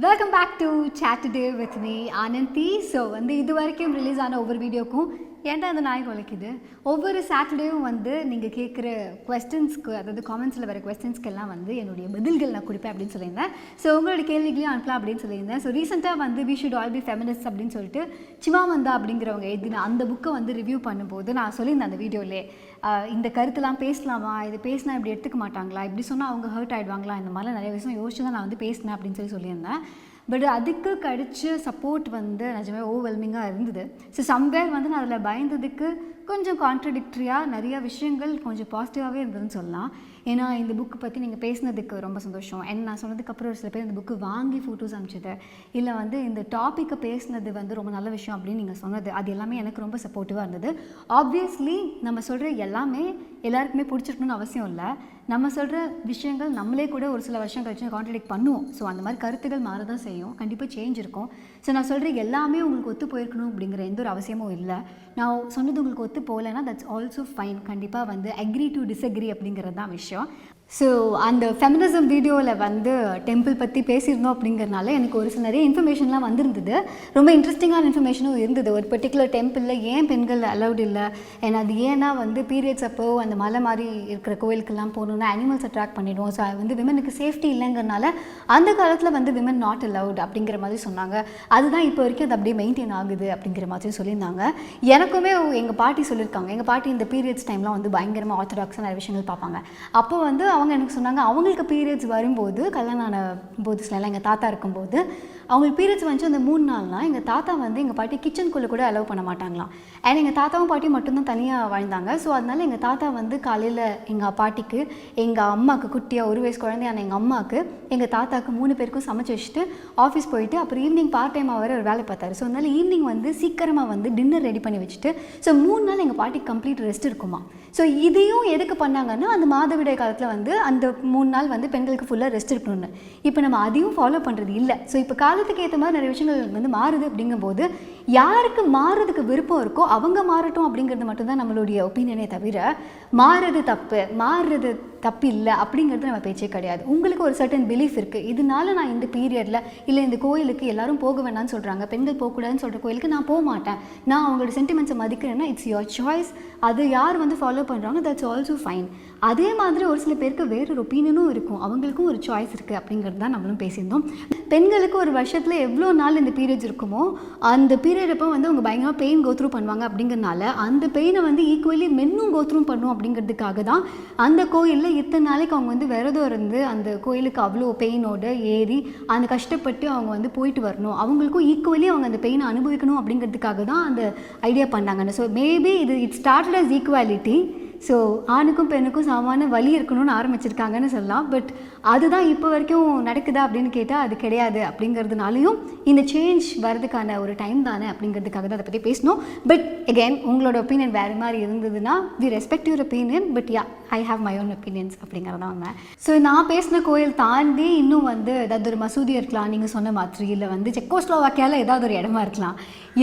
Welcome back to Chat Today with me, ANANTHI. So, இது வரைக்கும் release ஆன ஒவ்வொரு வீடியோக்கும் ஏன்டா அந்த நாய் குலைக்குது ஒவ்வொரு சாட்டர்டேவும் நீங்கள் கேட்குற கொஸ்டின்ஸ்க்கு அதாவது காமெண்ட்ஸில் வர கொஸ்டின்ஸ்க்கெல்லாம் என்னுடைய பதில்கள் நான் கொடுப்பேன் அப்படின்னு சொல்லியிருந்தேன். ஸோ உங்களோட கேள்விகளையும் அனுப்பலாம் அப்படின்னு சொல்லியிருந்தேன். ஸோ ரீசெண்டாக we should all be feminists அப்படின்னு சொல்லிட்டு சிவாமந்தா அப்படிங்கிறவங்க எழுதின அந்த புக்கை ரிவ்யூ பண்ணும்போது நான் சொல்லியிருந்தேன் அந்த வீடியோவிலே இந்த கருத்துலாம் பேசலாமா, இது பேசினா இப்படி எடுத்துக்க மாட்டாங்களா, இப்படி சொன்னால் அவங்க ஹர்ட் ஆகிடுவாங்களா, இந்த மாதிரிலாம் நிறைய விஷயம் யோசிச்சு தான் நான் பேசினேன் அப்படின்னு சொல்லியிருந்தேன். பட் அதுக்கு கிடைச்ச சப்போர்ட் நிஜமே ஓவர்வெல்மிங்காக இருந்தது. ஸோ சம்வேர் நான் அதில் பயந்ததுக்கு கொஞ்சம் கான்ட்ரடிக்டரியாக நிறையா விஷயங்கள் கொஞ்சம் பாசிட்டிவாகவே இருந்ததுன்னு சொல்லலாம். ஏன்னா இந்த புக்கு பற்றி நீங்கள் பேசினதுக்கு ரொம்ப சந்தோஷம். அண்ட் நான் சொன்னதுக்கப்புறம் ஒரு சில பேர் இந்த புக்கு வாங்கி ஃபோட்டோஸ் அனுப்பிச்சது இல்லை இந்த டாப்பிக்கை பேசினது ரொம்ப நல்ல விஷயம் அப்படின்னு நீங்கள் சொன்னது அது எல்லாமே எனக்கு ரொம்ப சப்போர்ட்டிவாக இருந்தது. ஆப்வியஸ்லி நம்ம சொல்கிற எல்லாமே எல்லாருக்குமே பிடிச்சிருக்கணும்னு அவசியம் இல்லை. நம்ம சொல்கிற விஷயங்கள் நம்மளே கூட ஒரு சில வருஷம் கழிச்சு கான்ட்ரடிக்ட் பண்ணுவோம். ஸோ அந்த மாதிரி கருத்துக்கள் மாற தான் செய்யும், கண்டிப்பாக சேஞ்ச் இருக்கும். ஸோ நான் சொல்கிற எல்லாமே உங்களுக்கு ஒத்து போயிருக்கணும் அப்படிங்கிற எந்த ஒரு அவசியமும் இல்லை. நான் சொன்னது உங்களுக்கு ஒத்து போகலைன்னா தட்ஸ் ஆல்சோ ஃபைன். கண்டிப்பாக அக்ரி டு டிஸ்அக்ரி அப்படிங்கிறது தான் விஷயம். ஸோ அந்த ஃபெமினிசம் வீடியோவில் டெம்பிள் பற்றி பேசியிருந்தோம் அப்படிங்கிறனால எனக்கு ஒரு சில நிறைய இன்ஃபர்மேஷன்லாம் வந்திருந்தது. ரொம்ப இன்ட்ரெஸ்டிங்கான இன்ஃபர்மேஷனும் இருந்தது. ஒரு பர்டிகுலர் டெம்பிளில் ஏன் பெண்கள் அலௌட் இல்லை, ஏன்னா அது ஏன்னா பீரியட்ஸ் அப்போ அந்த மலை மாதிரி இருக்கிற கோயிலுக்கெல்லாம் போகணுன்னா அனிமல்ஸ் அட்ராக்ட் பண்ணிவிடும். ஸோ அது விமனுக்கு சேஃப்டி இல்லைங்கிறனால அந்த காலத்தில் விமன் நாட் அலௌட் அப்படிங்கிற மாதிரி சொன்னாங்க. அதுதான் இப்போ வரைக்கும் அது அப்படியே மெயின்டைன் ஆகுது அப்படிங்கிற மாதிரி சொல்லியிருந்தாங்க. எனக்குமே எங்கள் பாட்டி சொல்லியிருக்காங்க. எங்கள் பாட்டி இந்த பீரியட்ஸ் டைம்லாம் பயங்கரமாக ஆர்த்தடாக்ஸாக நிறைய விஷயங்கள் பார்ப்பாங்க. அப்போ அவங்க எனக்கு சொன்னாங்க அவங்களுக்கு பீரியட்ஸ் வரும்போது கல்யாணம் ஆன போதுஸ்லாம் எங்கள் தாத்தா இருக்கும்போது அவங்களுக்கு பீரியட்ஸ் வந்துச்சு அந்த 3 நாள்லாம் எங்கள் தாத்தா எங்கள் பாட்டி கிச்சனுக்குள்ளே கூட அலோவ் பண்ண மாட்டாங்களாம். அண்ட் எங்கள் தாத்தாவும் பாட்டியும் மட்டும்தான் தனியாக வாழ்ந்தாங்க. ஸோ அதனால எங்கள் தாத்தா காலையில் எங்கள் பாட்டிக்கு எங்கள் அம்மாவுக்கு குட்டியாக 1 வயசு குழந்தையான எங்கள் அம்மாவுக்கு எங்கள் தாத்தாவுக்கு 3 பேருக்கும் சமைச்சு வச்சுட்டு ஆஃபீஸ் போயிட்டு அப்புறம் ஈவினிங் பார்ட் டைமாக வர ஒரு வேலை பார்த்தாரு. ஸோ அதனால் ஈவினிங் சீக்கிரமாக டின்னர் ரெடி பண்ணி வச்சுட்டு ஸோ 3 நாள் எங்கள் பாட்டிக்கு கம்ப்ளீட் ரெஸ்ட் இருக்குமா. ஸோ இதையும் எதுக்கு பண்ணாங்கன்னா அந்த மாதவிடாய் காலத்தில் அந்த 3 நாள் பெண்களுக்கு ஃபுல்லாக ரெஸ்ட் இருக்கணும்னு. இப்போ நம்ம அதையும் ஃபாலோ பண்ணுறது இல்லை. ஸோ இப்போ காலத்துக்கு ஏற்ற மாதிரி நிறைய விஷயங்கள் மாறுது. அப்படிங்கும்போது யாருக்கு மாறுறதுக்கு விருப்பம் இருக்கோ அவங்க மாறட்டும் அப்படிங்கிறது மட்டும்தான் நம்மளுடைய ஒப்பீனியனே தவிர மாறுறது தப்பு இல்லை அப்படிங்கிறது நம்ம பேச்சே கிடையாது. உங்களுக்கு ஒரு சர்டன் பிலீஃப் இருக்குது, இதனால நான் இந்த பீரியடில் இல்லை இந்த கோயிலுக்கு எல்லாரும் போக வேண்டாம்னு சொல்கிறாங்க, பெண்கள் போகக்கூடாதுன்னு சொல்கிற கோயிலுக்கு நான் போக மாட்டேன், நான் அவங்களோட சென்டிமெண்ட்ஸை மதிக்கிறேன்னா இட்ஸ் யுவர் சாய்ஸ். அது யார் ஃபாலோ பண்ணுறாங்க தட்ஸ் ஆல்சோ ஃபைன். அதே மாதிரி ஒரு சில பேருக்கு வேறொரு ஒப்பீனியனும் இருக்கும், அவங்களுக்கும் ஒரு சாய்ஸ் இருக்குது அப்படிங்கிறது தான் நம்மளும் பேசியிருந்தோம். பெண்களுக்கு ஒரு வருஷத்தில் எவ்வளோ நாள் இந்த பீரியட்ஸ் இருக்குமோ அந்த பீரியட் அப்போ அவங்க பயங்கரமாக பெயின் கோத்ரூ பண்ணுவாங்க. அப்படிங்கிறனால அந்த பெயினை ஈக்குவலி மென்னும் கோத்ரூ பண்ணும் அப்படிங்கிறதுக்காக தான் அந்த கோயிலில் இத்தனை நாளைக்கு அவங்க விரதம் இருந்து அந்த கோயிலுக்கு அவ்வளோ பெயினோட ஏறி அந்த கஷ்டப்பட்டு அவங்க போயிட்டு வரணும், அவங்களுக்கும் ஈக்குவலி அவங்க அந்த பெயினை அனுபவிக்கணும் அப்படிங்கிறதுக்காக தான் அந்த ஐடியா பண்ணாங்கன்னு. So maybe it started as equality. So ஆணுக்கும் பெண்ணுக்கும் சமமான வலி இருக்கணும்னு ஆரம்பிச்சிருக்காங்கன்னு சொல்லலாம். பட் அதுதான் இப்போ வரைக்கும் நடக்குதா அப்படின்னு கேட்டால் அது கிடையாது. அப்படிங்கிறதுனாலையும் இந்த சேஞ்ச் வரதுக்கான ஒரு டைம் தானே அப்படிங்கிறதுக்காக தான் அதை பற்றி பேசணும். பட் அகெயின் உங்களோட ஒப்பீனியன் வேறு மாதிரி இருந்ததுன்னா we respect your opinion. But yeah, I have my own opinions அப்படிங்கிறதான் உண்மை. ஸோ நான் பேசின கோயில் தாண்டி இன்னும் ஏதாவது ஒரு மசூதி இருக்கலாம், நீங்கள் சொன்ன மாதிரி, இல்லை செக்கோஸ்லோவாக்கியாவில் ஏதாவது ஒரு இடமா இருக்கலாம்.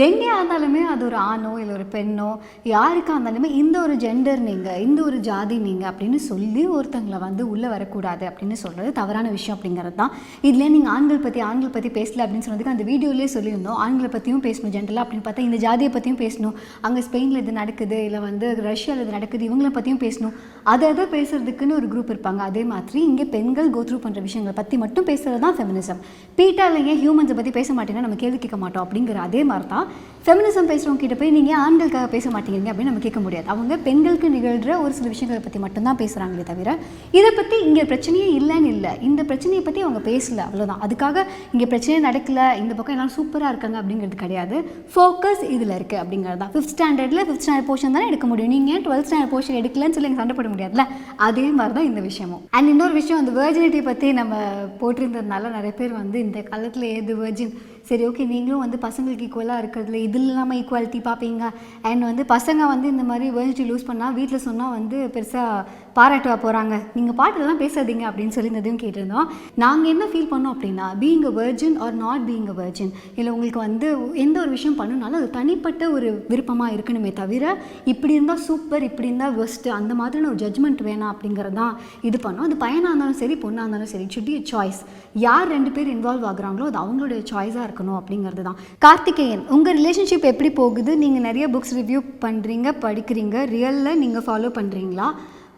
எங்கே இருந்தாலுமே அது ஒரு ஆணோ இல்லை ஒரு பெண்ணோ யாருக்காக இருந்தாலுமே இந்த ஒரு ஜெண்டர் நீங்கள் இந்த ஒரு ஜாதி நீங்கள் அப்படின்னு சொல்லி ஒருத்தங்களை உள்ளே வரக்கூடாது அப்படின்னு சொல்கிறது தவறான விஷயம் அப்படிங்கிறது தான். இதில் நீங்கள் ஆண்கள் பற்றி பேசல அப்படின்னு சொன்னதுக்கு அந்த வீடியோலேயே சொல்லியிருந்தோம். ஆண்களை பற்றியும் பேசணும் ஜென்ரலாக அப்படின்னு பார்த்தா இந்த ஜாதியை பற்றியும் பேசணும், அங்கே ஸ்பெயினில் இது நடக்குது இல்லை ரஷ்யாவில் இது நடக்குது இவங்களை பற்றியும் பேசணும். அதை பேசுறதுக்குன்னு ஒரு குரூப் இருப்பாங்க. அதே மாதிரி இங்கே பெண்கள் கோத்ரூ பண்ணுற விஷயங்களை பற்றி மட்டும் பேசுகிறது தான் ஃபெமினிசம். பீட்டாவில் ஏன் ஹியூமன்ஸை பற்றி பேச மாட்டேங்கன்னா நம்ம கேள்வி கேட்க மாட்டோம் அப்படிங்கிற அதே மாதிரி தான் ஃபெமினிசம் பேசுகிறவங்க கிட்ட போய் நீங்கள் ஆண்களுக்காக பேச மாட்டேங்கிறீங்க அப்படின்னு நம்ம கேட்க முடியாது. அவங்க பெண்களுக்கு நிகழ்கிற ஒரு சில விஷயங்களை பற்றி மட்டும்தான் பேசுகிறாங்களே தவிர இதை பற்றி இங்கே பிரச்சனையே இல்லைன்னு இல்லை, இந்த பிரச்சனையை பற்றி அவங்க பேசலை, அவ்வளோதான். அதுக்காக இங்கே பிரச்சனையே நடக்கலை, இந்த பக்கம் எல்லாம் சூப்பராக இருக்காங்க அப்படிங்கிறது கிடையாது. ஃபோக்கஸ் இதில் இருக்குது அப்படிங்கிறது தான். 5th ஸ்டாண்டர்டில் 5th ஸ்டாண்டர்ட் போர்ஷன் தானே எடுக்க முடியும், நீங்கள் 12th ஸ்டாண்டர்ட் போர்ஷன் எடுக்கலன்னு சொல்லி சண்டை போட முடியாதுல்ல. அதே மாதிரி தான் இந்த விஷயமும். அண்ட் இன்னொரு விஷயம், அந்த வெர்ஜினிட்டி பற்றி நம்ம போட்டிருந்ததுனால நிறைய பேர் இந்த காலத்தில் ஏது வெர்ஜின், சரி ஓகே நீங்களும் பசங்களுக்கு ஈக்குவலாக இருக்கிறதுல இதில் இல்லாமல் ஈக்குவாலிட்டி பார்ப்பீங்க. அண்ட் பசங்க இந்த மாதிரி வெர்ஜினிட்டி லூஸ் பண்ணால் வீட்டில் சொன்னால் பெருசாக பாராட்டுவா போகிறாங்க, நீங்கள் பாட்டுலாம் பேசாதீங்க அப்படின்னு சொல்லியிருந்ததையும் கேட்டிருந்தோம். நாங்கள் என்ன ஃபீல் பண்ணோம் அப்படின்னா, being a virgin or not being a virgin, இல்லை உங்களுக்கு வந்து எந்த ஒரு விஷயம் பண்ணணுனாலும் அது தனிப்பட்ட ஒரு விருப்பமாக இருக்கணுமே தவிர இப்படி இருந்தால் சூப்பர் இப்படி இருந்தால் பெஸ்ட்டு அந்த மாதிரியான ஒரு ஜட்ஜ்மெண்ட் வேணாம் அப்படிங்கிறது தான் இது பண்ணோம். அது பையனாக இருந்தாலும் சரி பொண்ணாக இருந்தாலும் சரி, சுட்டி சாய்ஸ். யார் 2 பேர் இன்வால்வ் ஆகுறாங்களோ அது அவங்களுடைய சாய்ஸாக இருக்கணும் அப்படிங்கிறது தான். கார்த்திகேயன், உங்கள் ரிலேஷன்ஷிப் எப்படி போகுது? நீங்கள் நிறைய புக்ஸ் ரிவ்யூ பண்ணுறீங்க, படிக்கிறீங்க, ரியலில் நீங்கள் ஃபாலோ பண்ணுறீங்களா?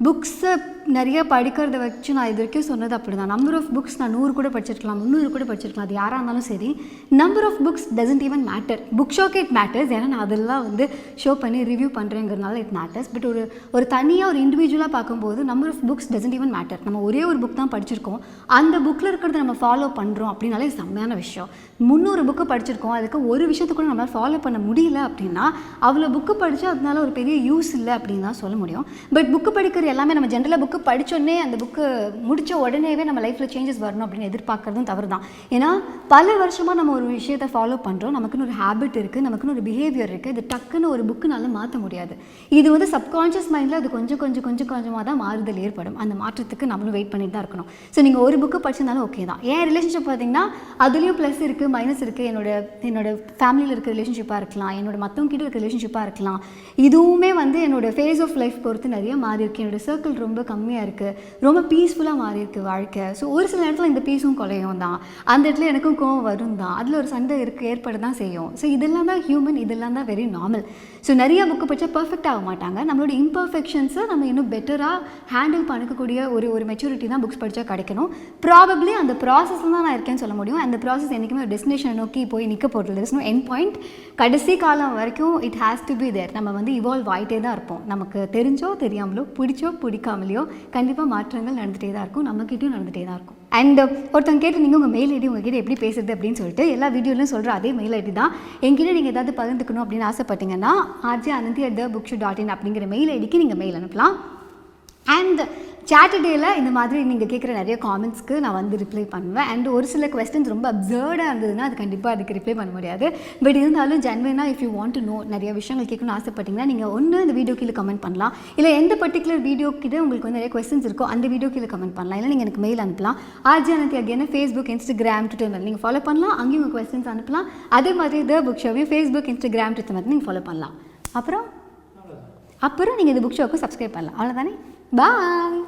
புக்ஸை நிறைய படிக்கிறத வச்சு நான் இது வரைக்கும் சொன்னது அப்படி தான். நம்பர் ஆஃப் புக்ஸ் நான் 100 கூட படிச்சிருக்கலாம், 300 கூட படிச்சிருக்கலாம், அது யாராக இருந்தாலும் சரி. Number of books doesn't even matter. Book ஷோக்கு இட் மேட்டர்ஸ், ஏன்னா நான் அதெல்லாம் வந்து ஷோ பண்ணி ரிவ்யூ பண்ணுறேங்கிறதுனால இட் மேட்டர்ஸ். பட் ஒரு தனியாக ஒரு இண்டிவிஜுவலாக பார்க்கும்போது number of books doesn't even matter. நம்ம ஒரே ஒரு புக் தான் படிச்சிருக்கோம், அந்த புக்கில் இருக்கிறத நம்ம ஃபாலோ பண்ணுறோம் அப்படின்னாலே செம்மையான விஷயம். 300 புக்கு படிச்சிருக்கோம், அதுக்கு ஒரு விஷயத்தை கூட நம்மளால் ஃபாலோ பண்ண முடியல அப்படின்னா அவ்வளோ புக்கு படித்து அதனால ஒரு பெரிய யூஸ் இல்லை அப்படின்னு தான் சொல்ல முடியும். பட் புக்கு படிக்கிற எல்லாமே நம்ம ஜென்ரலாக புக்கு படித்தோடனே அந்த புக்கு முடித்த உடனேவே நம்ம லைஃப்பில் சேஞ்சஸ் வரணும் அப்படின்னு எதிர்பார்க்குறதும் தவறு தான். ஏன்னா பல வருஷமாக நம்ம ஒரு விஷயத்தை ஃபாலோ பண்ணுறோம், நமக்குன்னு ஒரு ஹேபிட் இருக்குது, நமக்குன்னு ஒரு பிஹேவியர் இருக்குது. இது டக்குன்னு ஒரு புக்குனால மாற்ற முடியாது. இது வந்து சப்கான்ஷியஸ் மைண்டில் அது கொஞ்சமாக தான் மாறுதல் ஏற்படும். அந்த மாற்றத்துக்கு நம்மளும் வெயிட் பண்ணிட்டு தான் இருக்கணும். ஸோ நீங்கள் ஒரு புக்கு படிச்சிருந்தாலும் ஓகே தான். ஏன் ரிலேஷன்ஷிப் பார்த்தீங்கன்னா அதுலேயும் ப்ளஸ் இருக்குது, மைனஸ் இருக்குது. என்னோட ஃபேமிலியில் இருக்க ரிலேஷன்ஷிப்பாக இருக்கலாம், மற்றவங்க கிட்ட இருக்க ரிலேஷன்ஷிப்பாக இருக்கலாம். இதுவுமே வந்து என்னோடய ஃபேஸ் ஆஃப் லைஃப் பொறுத்து நிறைய மாறி இருக்குது. என்னோடய சர்க்கிள் ரொம்ப கம்மியாக இருக்குது, ரொம்ப பீஸ்ஃபுல்லாக மாறி இருக்குது வாழ்க்கை. ஸோ ஒரு சில இடத்துல இந்த பீஸும் கொலையும் தான், அந்த இடத்துல எனக்கும் கோவம் வரும் தான், அதில் ஒரு சண்டை ஏற்பட தான் செய்யும். ஸோ இதெல்லாம் தான் ஹியூமன், இதெல்லாம் தான் வெரி நார்மல். ஸோ நிறைய புக்கு படித்தா பர்ஃபெக்ட் ஆக மாட்டாங்க. நம்மளோட இம்பர்ஃபெக்ஷன்ஸை நம்ம இன்னும் பெட்டராக ஹேண்டில் பண்ணிக்கக்கூடிய ஒரு மெச்சூரிட்டி தான் புக்ஸ் படித்தா கிடைக்கணும். ப்ராபப்ளி அந்த ப்ராசஸில் தான் நான் இருக்கேன்னு சொல்ல முடியும். அந்த ப்ராசஸ் என்றைக்குமே ஒரு டெஸ்டினேஷனை நோக்கி போய் நிற்க போகிறது, there is no end point. கடைசி காலம் வரைக்கும் it has to be there. நம்ம வந்து இவால்வ் ஆகிட்டே தான் இருப்போம். நமக்கு தெரிஞ்சோ தெரியாமலோ, பிடிச்சோ பிடிக்காமலையோ கண்டிப்பாக மாற்றங்கள் நடந்துகிட்டே தான் இருக்கும், நம்மக்கிட்டையும் நடந்துகிட்டே தான் இருக்கும். அண்ட் ஒருத்தவங்க கேட்டு நீங்கள் உங்கள் மெயில் ஐடி உங்ககிட்ட எப்படி பேசுறது அப்படின்னு சொல்லிட்டு எல்லா வீடியோலையும் சொல்கிற அதே மெயில் ஐடி தான். என்கிட்ட நீங்கள் ஏதாவது பகிர்ந்துக்கணும் அப்படின்னு ஆசைப்பட்டீங்கன்னா rjananthi@thebookshop.in அப்படிங்கிற மெயில் ஐடிக்கு நீங்கள் மெயில் அனுப்பலாம். அண்ட் சாட்டர்டேயில் இந்த மாதிரி நீங்கள் கேட்குற நிறைய காமெண்ட்ஸ்க்கு நான் வந்து ரிப்ளை பண்ணுவேன். அண்ட் ஒரு சில கொஸ்டின்ஸ் ரொம்ப அப்சர்டாக இருந்ததுன்னா அது கண்டிப்பாக அதுக்கு ரிப்ளை பண்ண முடியாது. பட் இருந்தாலும் ஜென்வனாக if you want to know, நிறைய விஷயங்கள் கேட்கணும்னு ஆசைப்பட்டீங்கன்னா நீங்கள் ஒன்று இந்த வீடியோ கீழே கமெண்ட் பண்ணலாம், இல்லை எந்த பர்டிகுலர் வீடியோ கிட்ட உங்களுக்கு வந்து நிறைய கொஸ்டின்ஸ் இருக்கோ அந்த வீடியோ கீழே கமெண்ட் பண்ணலாம், இல்லை நீங்கள் எனக்கு மெயில் அனுப்பலாம். rjananthi again Facebook, Instagram, Twitter நீங்கள் ஃபாலோ பண்ணலாம், அங்கேயும் உங்கள் கொஸ்டின்ஸ் அனுப்பலாம். அதே மாதிரி த புக் ஷோவையும் ஃபேஸ்புக், இன்ஸ்டாகிராம், ட்விட்டர் நீங்கள் ஃபாலோ பண்ணலாம். அப்புறம் நீங்கள் இந்த புக் ஷோவுக்கு சப்ஸ்கிரைப் பண்ணலாம். அவ்வளோதானே, பாய்.